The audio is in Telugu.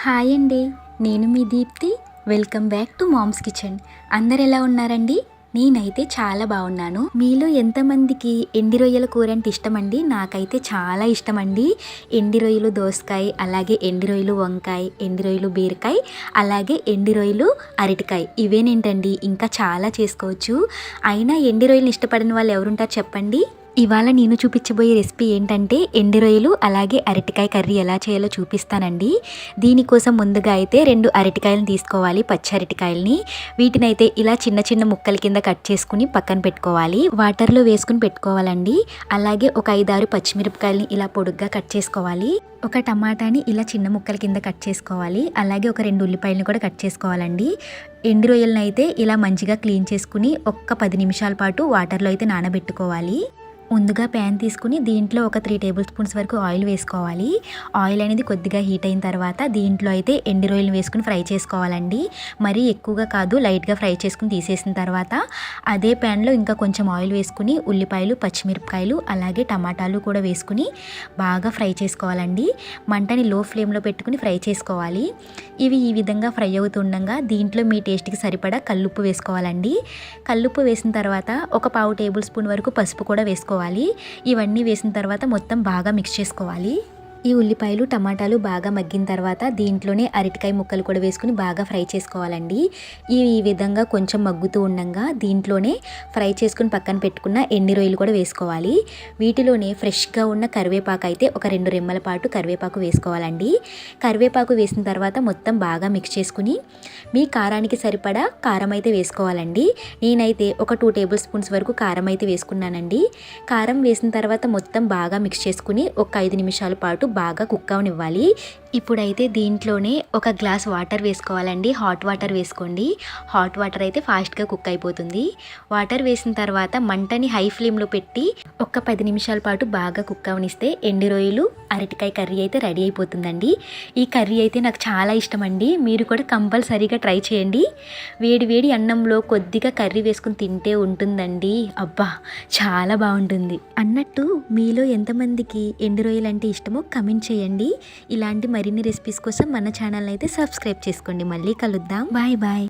హాయ్ అండి, నేను మీ Deepti. Welcome back to mom's kitchen. అందరు ఎలా ఉన్నారండి? నేనైతే చాలా బాగున్నాను. మీలో ఎంతమందికి ఎండి రొయ్యల కూర అంటే ఇష్టమండి? నాకైతే చాలా ఇష్టమండి. ఎండి రొయ్యలు దోసకాయ, అలాగే ఎండి రొయ్యలు వంకాయ, ఎండి రొయ్యలు బీరకాయ, అలాగే ఎండి రొయ్యలు అరటికాయ. ఇవేనేంటండి, ఇంకా చాలా చేసుకోవచ్చు. అయినా ఎండి రొయ్యలు ఇష్టపడిన వాళ్ళు ఎవరుంటారు చెప్పండి? ఇవాళ నేను చూపించబోయే రెసిపీ ఏంటంటే ఎండి రొయ్యలు అలాగే అరటికాయ కర్రీ ఎలా చేయాలో చూపిస్తానండి. దీనికోసం ముందుగా అయితే 2 అరటికాయలను తీసుకోవాలి, పచ్చి అరటికాయలని. వీటినైతే ఇలా చిన్న చిన్న ముక్కల కింద కట్ చేసుకుని పక్కన పెట్టుకోవాలి, వాటర్లో వేసుకుని పెట్టుకోవాలండి. అలాగే ఒక 5-6 పచ్చిమిరపకాయలని ఇలా పొడుగ్గా కట్ చేసుకోవాలి. ఒక టమాటాని ఇలా చిన్న ముక్కల కింద కట్ చేసుకోవాలి. అలాగే ఒక 2 ఉల్లిపాయలను కూడా కట్ చేసుకోవాలండి. ఎండి రొయ్యలను అయితే ఇలా మంచిగా క్లీన్ చేసుకుని ఒక్క 10 నిమిషాల పాటు వాటర్లో అయితే నానబెట్టుకోవాలి. ముందుగా ప్యాన్ తీసుకుని దీంట్లో ఒక 3 టేబుల్ స్పూన్స్ వరకు ఆయిల్ వేసుకోవాలి. ఆయిల్ అనేది కొద్దిగా హీట్ అయిన తర్వాత దీంట్లో అయితే ఎండి రొయ్యలు వేసుకుని ఫ్రై చేసుకోవాలండి. మరీ ఎక్కువగా కాదు, లైట్గా ఫ్రై చేసుకుని తీసేసిన తర్వాత అదే ప్యాన్లో ఇంకా కొంచెం ఆయిల్ వేసుకుని ఉల్లిపాయలు, పచ్చిమిరపకాయలు, అలాగే టమాటాలు కూడా వేసుకుని బాగా ఫ్రై చేసుకోవాలండి. మంటని లో ఫ్లేమ్లో పెట్టుకుని ఫ్రై చేసుకోవాలి. ఇవి ఈ విధంగా ఫ్రై అవుతుండగా దీంట్లో మీ టేస్ట్కి సరిపడా కల్లుప్పు వేసుకోవాలండి. కల్లుప్పు వేసిన తర్వాత ఒక 1/2 టేబుల్ స్పూన్ వరకు పసుపు కూడా వేసుకోవాలి. ఇవన్నీ వేసిన తర్వాత మొత్తం బాగా మిక్స్ చేసుకోవాలి. ఈ ఉల్లిపాయలు, టమాటాలు బాగా మగ్గిన తర్వాత దీంట్లోనే అరటికాయ ముక్కలు కూడా వేసుకుని బాగా ఫ్రై చేసుకోవాలండి. ఈ విధంగా కొంచెం మగ్గుతూ ఉండగా దీంట్లోనే ఫ్రై చేసుకుని పక్కన పెట్టుకున్న ఎండి రొయ్యలు కూడా వేసుకోవాలి. వీటిలోనే ఫ్రెష్గా ఉన్న కరివేపాకు అయితే ఒక 2 రెమ్మల పాటు కరివేపాకు వేసుకోవాలండి. కరివేపాకు వేసిన తర్వాత మొత్తం బాగా మిక్స్ చేసుకుని మీ కారానికి సరిపడా కారం అయితే వేసుకోవాలండి. నేనైతే ఒక 2 టేబుల్ స్పూన్స్ వరకు కారం అయితే వేసుకున్నానండి. కారం వేసిన తర్వాత మొత్తం బాగా మిక్స్ చేసుకుని ఒక 5 నిమిషాల పాటు బాగా కుక్ అవనివ్వాలి. ఇప్పుడైతే దీంట్లోనే ఒక గ్లాస్ వాటర్ వేసుకోవాలండి. హాట్ వాటర్ వేసుకోండి. హాట్ వాటర్ అయితే ఫాస్ట్గా కుక్ అయిపోతుంది. వాటర్ వేసిన తర్వాత మంటని హై ఫ్లేమ్లో పెట్టి ఒక 10 నిమిషాల పాటు బాగా కుక్ అవనిస్తే ఎండి రొయ్యలు అరటికాయ కర్రీ అయితే రెడీ అయిపోతుందండి. ఈ కర్రీ అయితే నాకు చాలా ఇష్టం అండి. మీరు కూడా కంపల్సరీగా ట్రై చేయండి. వేడి వేడి అన్నంలో కొద్దిగా కర్రీ వేసుకుని తింటే ఉంటుందండి, అబ్బా చాలా బాగుంటుంది. అన్నట్టు మీలో ఎంతమందికి ఎండి రొయ్యలు అంటే ఇష్టమో కమెంట్ చేయండి. ఇలాంటి మరిన్ని రెసిపీస్ కోసం మన ఛానల్ అయితే సబ్స్క్రైబ్ చేసుకోండి. మళ్ళీ కలుద్దాం. Bye bye.